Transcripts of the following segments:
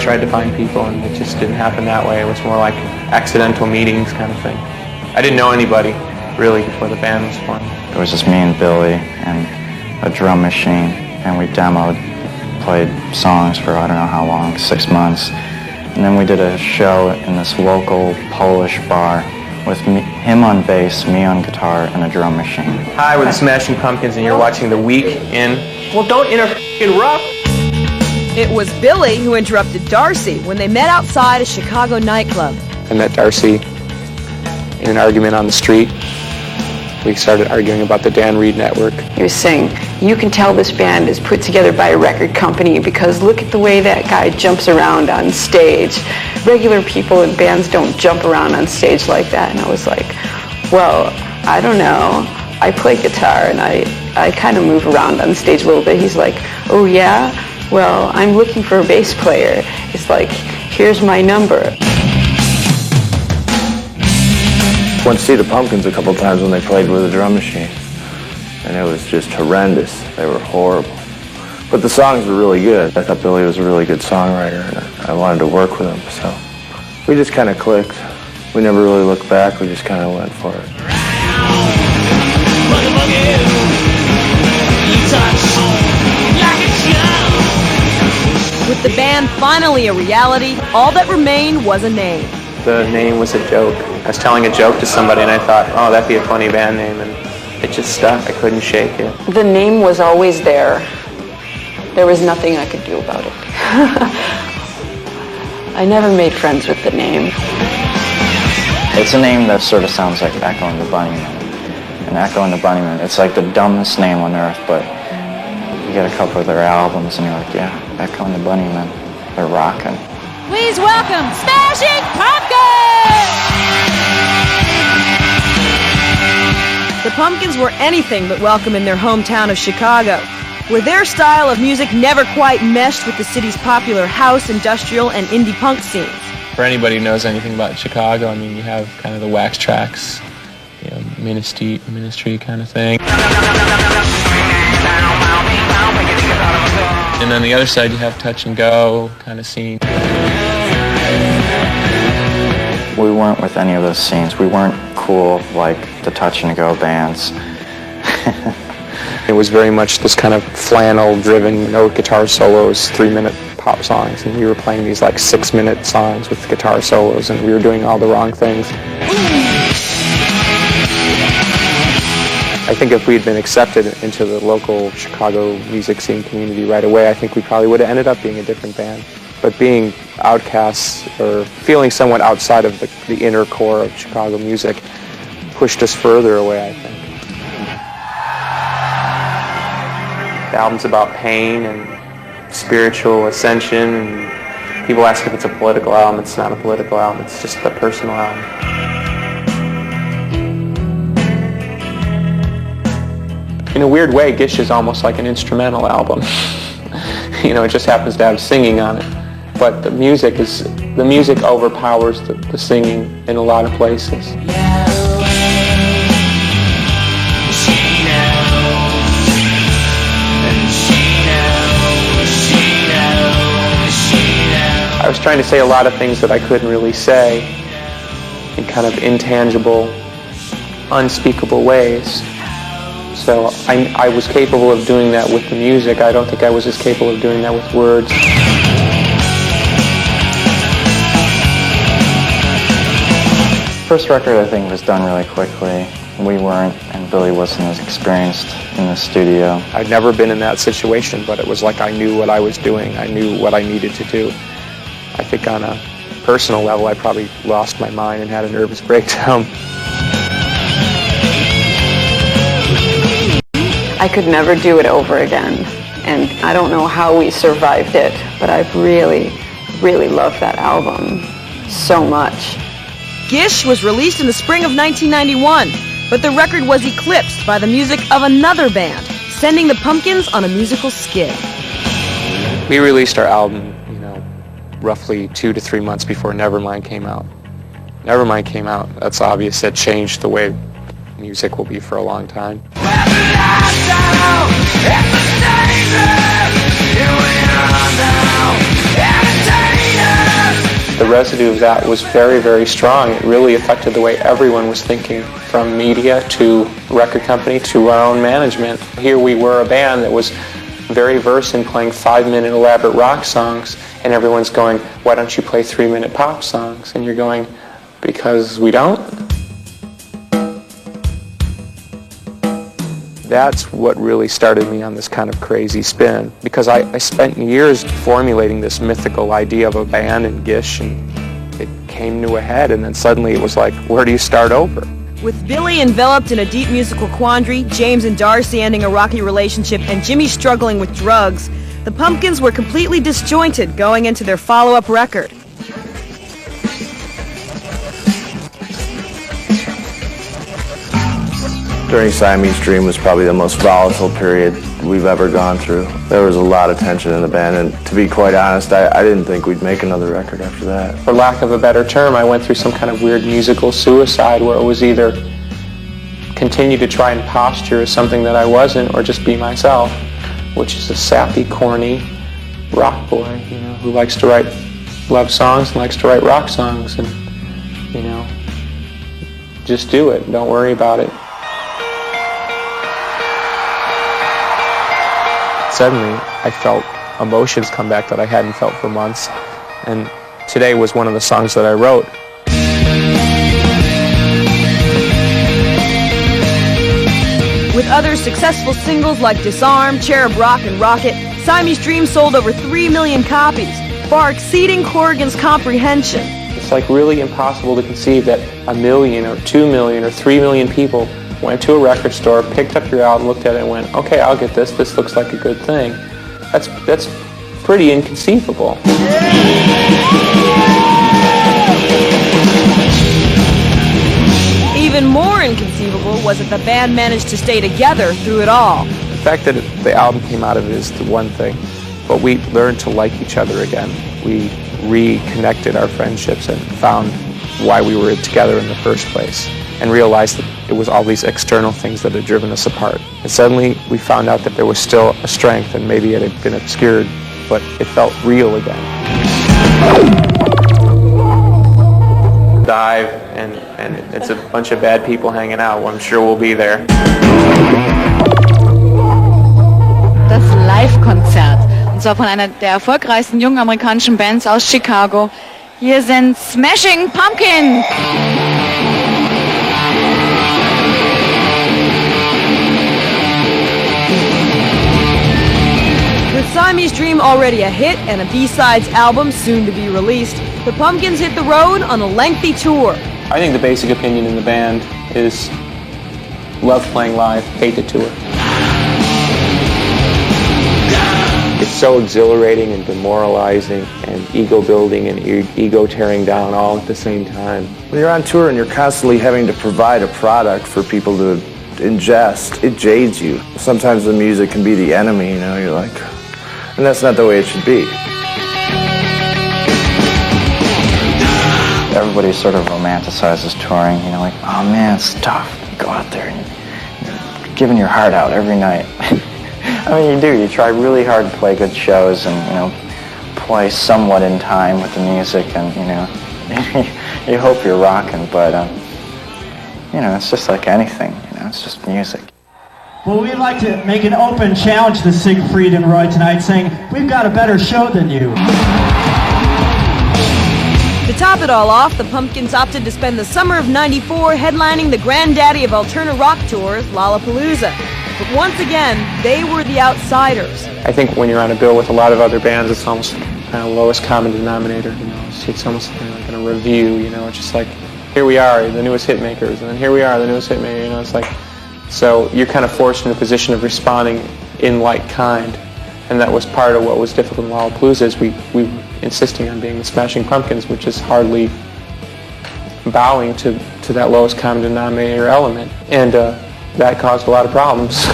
tried to find people, and it just didn't happen that way. It was more like accidental meetings kind of thing. I didn't know anybody, really, before the band was formed. It was just me and Billy and a drum machine, and we demoed, played songs for I don't know how long, 6 months. And then we did a show in this local Polish bar with him on bass, me on guitar, and a drum machine. Hi, we're the Smashing Pumpkins, and you're watching The Week in... Well, don't interrupt! It was Billy who interrupted Darcy when they met outside a Chicago nightclub. I met Darcy in an argument on the street. We started arguing about the Dan Reed Network. He was saying, you can tell this band is put together by a record company because look at the way that guy jumps around on stage. Regular people in bands don't jump around on stage like that. And I was like, well, I don't know. I play guitar and I kind of move around on stage a little bit. He's like, oh yeah? Well, I'm looking for a bass player. It's like, here's my number. Went to see the Pumpkins a couple times when they played with a drum machine, and it was just horrendous. They were horrible. But the songs were really good. I thought Billy was a really good songwriter, and I wanted to work with him, so we just kind of clicked. We never really looked back, we just kind of went for it. With the band finally a reality, all that remained was a name. The name was a joke. I was telling a joke to somebody and I thought, oh, that'd be a funny band name, and it just stuck. I couldn't shake it. The name was always there. There was nothing I could do about it. I never made friends with the name. It's a name that sort of sounds like Echo and the Bunnymen. And Echo and the Bunnymen, it's like the dumbest name on earth, but you get a couple of their albums and you're like, yeah, Echo and the Bunnymen, they're rocking. Please welcome Smashing Pumpkins! The Pumpkins were anything but welcome in their hometown of Chicago, where their style of music never quite meshed with the city's popular house, industrial, and indie punk scenes. For anybody who knows anything about Chicago, I mean, you have kind of the wax tracks, you know, ministry kind of thing. And on the other side, you have touch and go kind of scene. We weren't with any of those scenes. We weren't cool like the touch and go bands. It was very much this kind of flannel-driven, no guitar solos, 3-minute pop songs, and we were playing these like 6-minute songs with guitar solos, and we were doing all the wrong things. I think if we had been accepted into the local Chicago music scene community right away, I think we probably would have ended up being a different band. But being outcasts or feeling somewhat outside of the inner core of Chicago music pushed us further away, I think. The album's about pain and spiritual ascension, and people ask if it's a political album. It's not a political album, it's just a personal album. In a weird way, Gish is almost like an instrumental album. You know, it just happens to have singing on it. But the music overpowers the singing in a lot of places. I was trying to say a lot of things that I couldn't really say in kind of intangible, unspeakable ways. So I was capable of doing that with the music. I don't think I was as capable of doing that with words. First record, I think, was done really quickly. We weren't, and Billy wasn't as experienced in the studio. I'd never been in that situation, but it was like I knew what I was doing. I knew what I needed to do. I think on a personal level, I probably lost my mind and had a nervous breakdown. I could never do it over again, and I don't know how we survived it, but I've really, really loved that album so much. Gish was released in the spring of 1991, but the record was eclipsed by the music of another band, sending the Pumpkins on a musical skid. We released our album, you know, roughly 2 to 3 months before Nevermind came out. Nevermind came out, that's obvious, it changed the way music will be for a long time. residue of that was very, very strong. It really affected the way everyone was thinking, from media to record company to our own management. Here we were, a band that was very versed in playing 5-minute elaborate rock songs, and everyone's going, why don't you play 3-minute pop songs? And you're going, because we don't? That's what really started me on this kind of crazy spin, because I spent years formulating this mythical idea of a band and Gish, and it came to a head, and then suddenly it was like, where do you start over? With Billy enveloped in a deep musical quandary, James and Darcy ending a rocky relationship, and Jimmy struggling with drugs, the Pumpkins were completely disjointed going into their follow-up record. During Siamese Dream was probably the most volatile period we've ever gone through. There was a lot of tension in the band, and to be quite honest, I didn't think we'd make another record after that. For lack of a better term, I went through some kind of weird musical suicide where it was either continue to try and posture as something that I wasn't, or just be myself, which is a sappy, corny rock boy, you know, who likes to write love songs and likes to write rock songs, and, you know, just do it, don't worry about it. Suddenly, I felt emotions come back that I hadn't felt for months, and today was one of the songs that I wrote. With other successful singles like Disarm, Cherub Rock, and Rocket, Siamese Dream sold over 3 million copies, far exceeding Corrigan's comprehension. It's like really impossible to conceive that 1 million or 2 million or 3 million people went to a record store, picked up your album, looked at it and went, okay, I'll get this, this looks like a good thing. That's pretty inconceivable. Even more inconceivable was that the band managed to stay together through it all. The fact that the album came out of it is the one thing, but we learned to like each other again. We reconnected our friendships and found why we were together in the first place, and realized that it was all these external things that had driven us apart. And suddenly we found out that there was still a strength, and maybe it had been obscured, but it felt real again. Dive, and it's a bunch of bad people hanging out. Well, I'm sure we'll be there. Das Live-Konzert, und zwar von einer der erfolgreichsten jungen amerikanischen Bands aus Chicago. Hier sind Smashing Pumpkins. With Siamese Dream already a hit and a B-sides album soon to be released, the Pumpkins hit the road on a lengthy tour. I think the basic opinion in the band is love playing live, hate the tour. It's so exhilarating and demoralizing and ego-building and ego-tearing down all at the same time. When you're on tour and you're constantly having to provide a product for people to ingest, it jades you. Sometimes the music can be the enemy, you know, you're like, and that's not the way it should be. Everybody sort of romanticizes touring, you know, like, oh man, it's tough. You go out there and you're giving your heart out every night. I mean, you do. You try really hard to play good shows and, you know, play somewhat in time with the music, and, you know, you hope you're rocking, but, you know, it's just like anything, you know, it's just music. Well, we'd like to make an open challenge to Siegfried and Roy tonight, saying, we've got a better show than you. To top it all off, the Pumpkins opted to spend the summer of #94 headlining the granddaddy of alternative rock tours, Lollapalooza. But once again, they were the outsiders. I think when you're on a bill with a lot of other bands, it's almost kind of lowest common denominator, you know. It's almost like in a review, you know. It's just like, here we are, the newest hit makers, and then here we are, the newest hit maker, you know. It's like, so you're kind of forced in a position of responding in like kind. And that was part of what was difficult in Lollapalooza, is we were insisting on being the Smashing Pumpkins, which is hardly bowing to that lowest common denominator element. And that caused a lot of problems.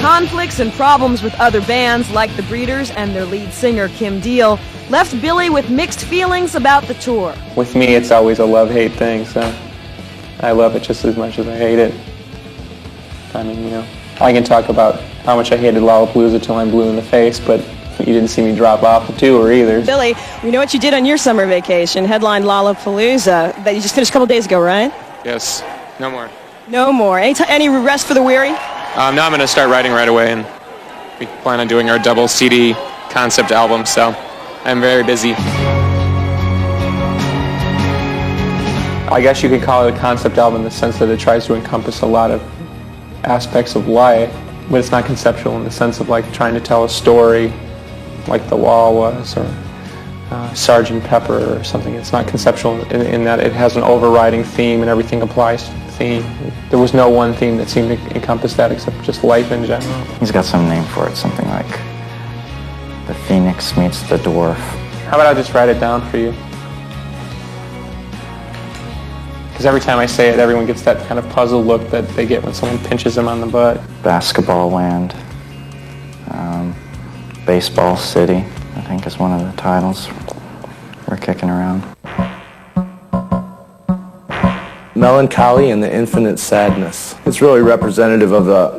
Conflicts and problems with other bands like the Breeders and their lead singer Kim Deal left Billy with mixed feelings about the tour. With me, it's always a love-hate thing, so I love it just as much as I hate it. I mean, you know, I can talk about how much I hated Lollapalooza till I'm blue in the face, but You didn't see me drop off the tour either. Billy, we know what you did on your summer vacation, headlined Lollapalooza, that you just finished a couple days ago, right? Yes, no more. No more. Any rest for the weary? Now I'm going to start writing right away, and we plan on doing our double CD concept album, so I'm very busy. I guess you could call it a concept album in the sense that it tries to encompass a lot of aspects of life, but it's not conceptual in the sense of like trying to tell a story like The Wall was, or Sgt. Pepper or something. It's not conceptual in that it has an overriding theme and everything applies to the theme. There was no one theme that seemed to encompass that except just life in general. He's got some name for it, something like the Phoenix meets the Dwarf. How about I just write it down for you? Because every time I say it, everyone gets that kind of puzzled look that they get when someone pinches them on the butt. Basketball Land, Baseball City, I think is one of the titles we're kicking around. Melancholy and the Infinite Sadness. It's really representative of the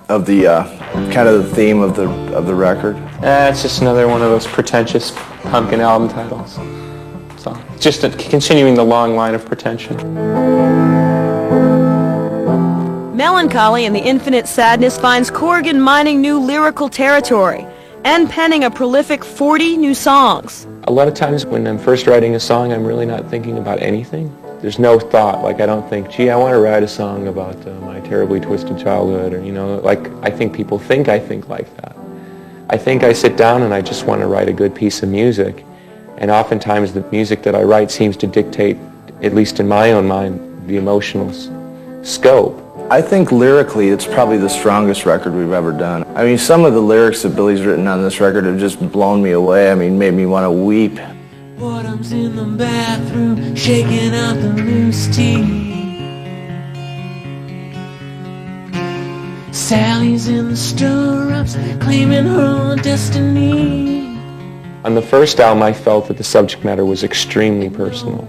kind of the theme of the record. It's just another one of those pretentious pumpkin album titles. So it's just continuing the long line of pretension. Melancholy and the Infinite Sadness finds Corrigan mining new lyrical territory and penning a prolific 40 new songs. A lot of times when I'm first writing a song, I'm really not thinking about anything. There's no thought, like I don't think, gee, I want to write a song about my terribly twisted childhood, or, you know, like I think people think I think like that. I think I sit down and I just want to write a good piece of music, and oftentimes the music that I write seems to dictate, at least in my own mind, the emotional scope. I think lyrically it's probably the strongest record we've ever done. I mean, some of the lyrics that Billy's written on this record have just blown me away. I mean, made me want to weep. Boredom's in the bathroom, shaking out the loose tea. Sally's in the stirrups, claiming her own destiny. On the first album, I felt that the subject matter was extremely personal.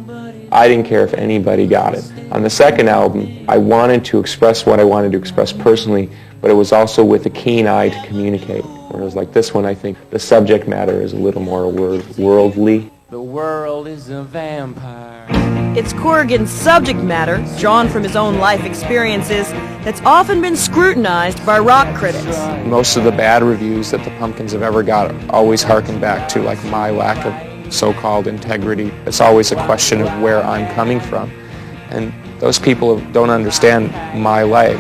I didn't care if anybody got it. On the second album, I wanted to express what I wanted to express personally, but it was also with a keen eye to communicate. Whereas like this one, I think the subject matter is a little more worldly. The world is a vampire. It's Corrigan's subject matter, drawn from his own life experiences, that's often been scrutinized by rock critics. Most of the bad reviews that the Pumpkins have ever got always harken back to like my lack of so-called integrity. It's always a question of where I'm coming from. And those people don't understand my life.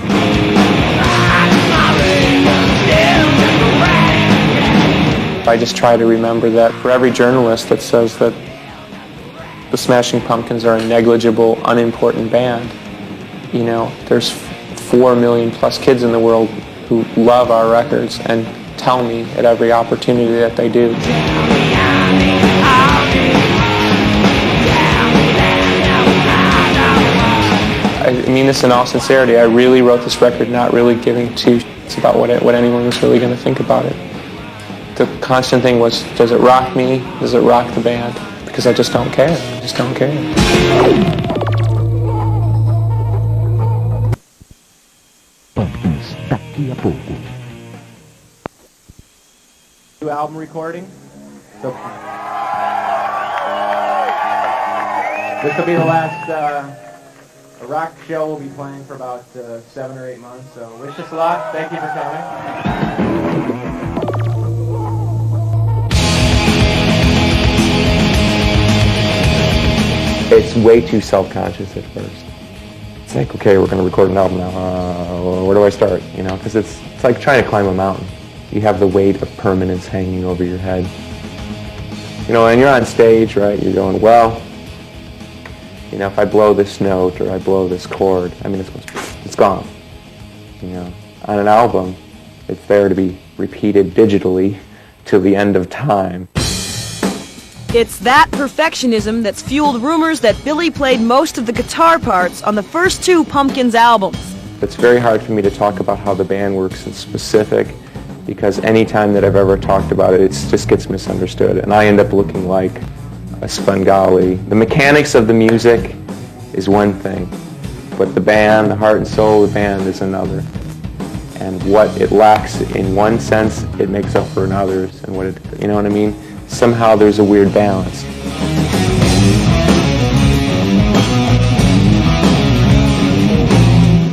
I just try to remember that for every journalist that says that the Smashing Pumpkins are a negligible, unimportant band, you know, there's 4 million plus kids in the world who love our records and tell me at every opportunity that they do. I mean this in all sincerity. I really wrote this record not really giving two shits about what anyone was really going to think about it. The constant thing was, does it rock me? Does it rock the band? Because I just don't care. I just don't care. New album recording. So this will be the last rock show we'll be playing for about 7 or 8 months. So wish us luck. Thank you for coming. It's way too self-conscious at first. It's like, okay, we're going to record an album now. Where do I start? You know, because it's like trying to climb a mountain. You have the weight of permanence hanging over your head. You know, and you're on stage, right? You're going, well, you know, if I blow this note or I blow this chord, I mean, it's gone. You know, on an album, it's there to be repeated digitally till the end of time. It's that perfectionism that's fueled rumors that Billy played most of the guitar parts on the first 2 Pumpkins albums. It's very hard for me to talk about how the band works in specific, because any time that I've ever talked about it, it just gets misunderstood, and I end up looking like a Svengali. The mechanics of the music is one thing, but the band, the heart and soul of the band is another. and what it lacks in one sense, it makes up for in others, and what it, you know what I mean? Somehow there's a weird balance.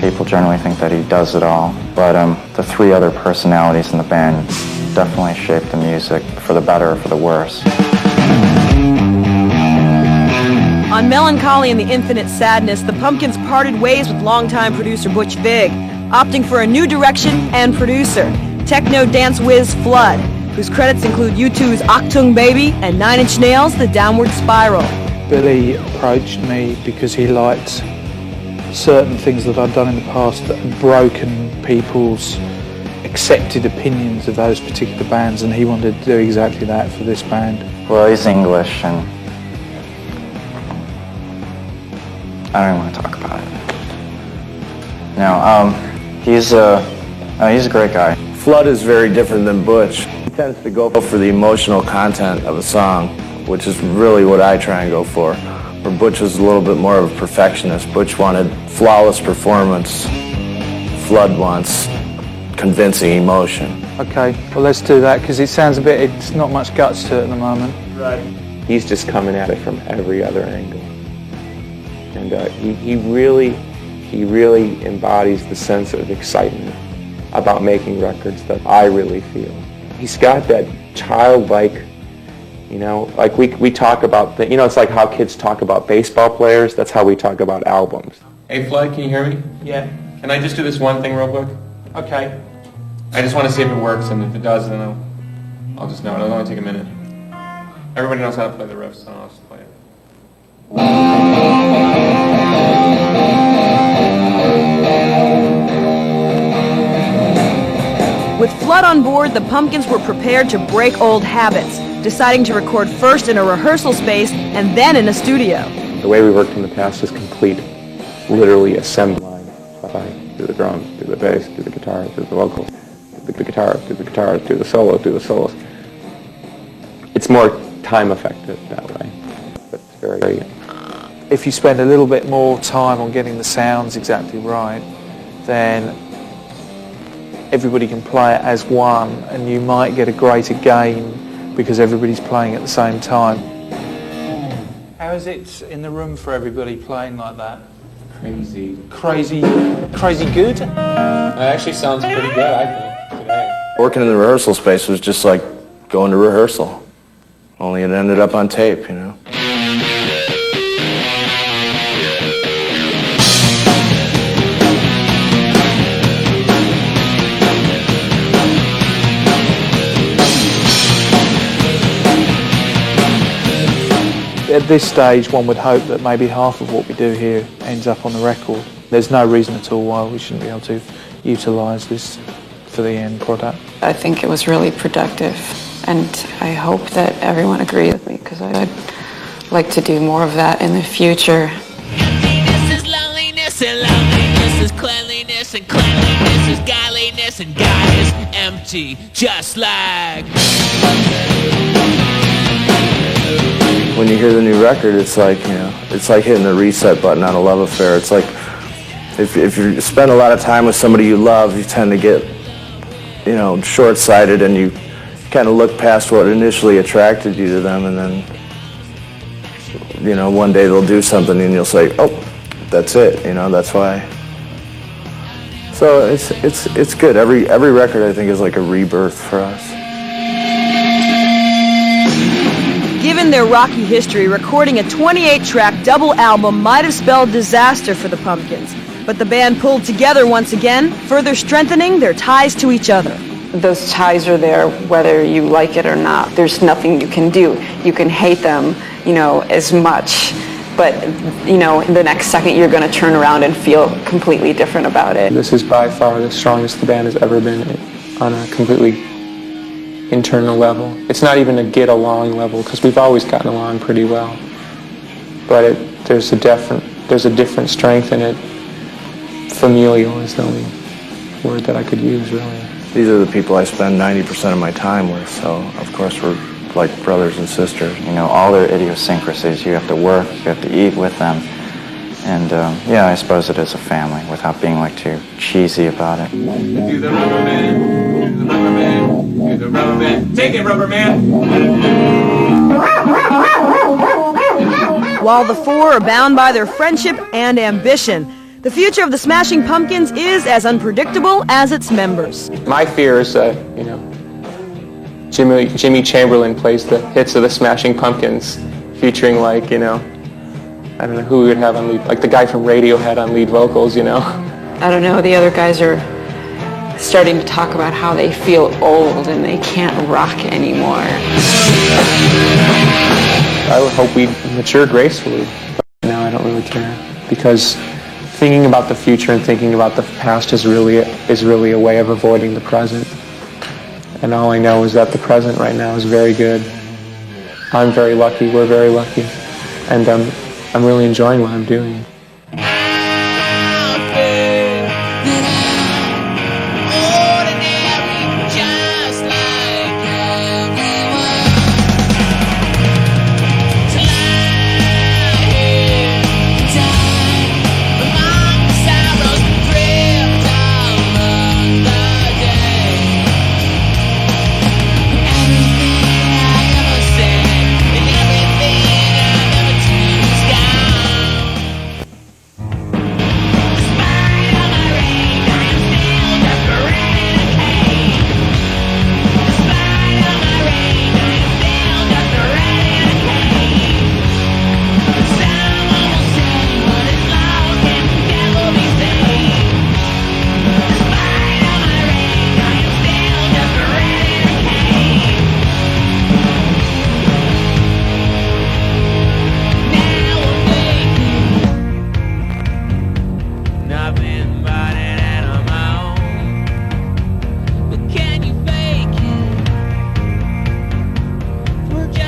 People generally think that he does it all, but the three other personalities in the band definitely shape the music for the better or for the worse. On Melancholy and the Infinite Sadness, the Pumpkins parted ways with longtime producer Butch Vig, opting for a new direction and producer, techno dance whiz Flood, whose credits include U2's Achtung Baby and 9 Inch Nails' The Downward Spiral. Billy approached me because he liked certain things that I'd done in the past that had broken people's accepted opinions of those particular bands, and he wanted to do exactly that for this band. Well, he's English, and I don't even want to talk about it. No, he's a great guy. Flood is very different than Butch. He tends to go for the emotional content of a song, which is really what I try and go for. Where Butch is a little bit more of a perfectionist. Butch wanted flawless performance. Flood wants convincing emotion. Okay, well let's do that, because it sounds a bit, it's not much guts to it at the moment. Right. He's just coming at it from every other angle. And he really embodies the sense of excitement about making records that I really feel. He's got that childlike, you know, like we talk about, you know, it's like how kids talk about baseball players, that's how we talk about albums. Hey Flood, can you hear me? Yeah. Can I just do this one thing real quick? Okay. I just want to see if it works, and if it does, then I'll just know. It'll only take a minute. Everybody knows how to play the riffs, so I'll just play it. With Flood on board, the Pumpkins were prepared to break old habits, deciding to record first in a rehearsal space and then in a studio. The way we worked in the past is complete, literally assembly line. Do the drums, do the bass, do the guitar, do the vocals, do the guitar, do the guitar, do the solo, do the solos. It's more time effective that way. But it's very. If you spend a little bit more time on getting the sounds exactly right, then everybody can play it as one, and you might get a greater gain because everybody's playing at the same time. How is it in the room for everybody playing like that? Crazy. Crazy good? That actually sounds pretty good, I think, today. Working in the rehearsal space was just like going to rehearsal, only it ended up on tape, you know. At this stage, one would hope that maybe half of what we do here ends up on the record. There's no reason at all why we shouldn't be able to utilise this for the end product. I think it was really productive, and I hope that everyone agrees with me, because I'd like to do more of that in the future. Emptiness is loneliness, and loneliness is cleanliness, and cleanliness is godliness, and God is empty, just like... When you hear the new record, it's like, you know, it's like hitting the reset button on a love affair. It's like, if you spend a lot of time with somebody you love, you tend to get, you know, short-sighted, and you kind of look past what initially attracted you to them, and then, you know, one day they'll do something and you'll say, oh, that's it, you know, that's why. So it's good. Every record, I think, is like a rebirth for us. Given their rocky history, recording a 28-track double album might have spelled disaster for the Pumpkins, but the band pulled together once again, further strengthening their ties to each other. Those ties are there whether you like it or not. There's nothing you can do. You can hate them, you know, as much, but, you know, the next second you're going to turn around and feel completely different about it. This is by far the strongest the band has ever been on a completely internal level. It's not even a get along level, because we've always gotten along pretty well, but there's a different strength in it. Familial is the only word that I could use, really. These are the people I spend 90% of my time with, so of course we're like brothers and sisters. You know, all their idiosyncrasies, you have to work, you have to eat with them, And yeah, I suppose it is a family without being like too cheesy about it. Do the rubber man, do the rubber man, do the rubber man. Take it, rubber man. While the four are bound by their friendship and ambition, the future of the Smashing Pumpkins is as unpredictable as its members. My fear is that, you know, Jimmy Chamberlain plays the hits of the Smashing Pumpkins, featuring, like, you know, I don't know who we would have on lead, like the guy from Radiohead on lead vocals, you know. I don't know, the other guys are starting to talk about how they feel old and they can't rock anymore. I would hope we mature gracefully. But now I don't really care, because thinking about the future and thinking about the past is really a way of avoiding the present. And all I know is that the present right now is very good. I'm very lucky, we're very lucky, and I'm really enjoying what I'm doing.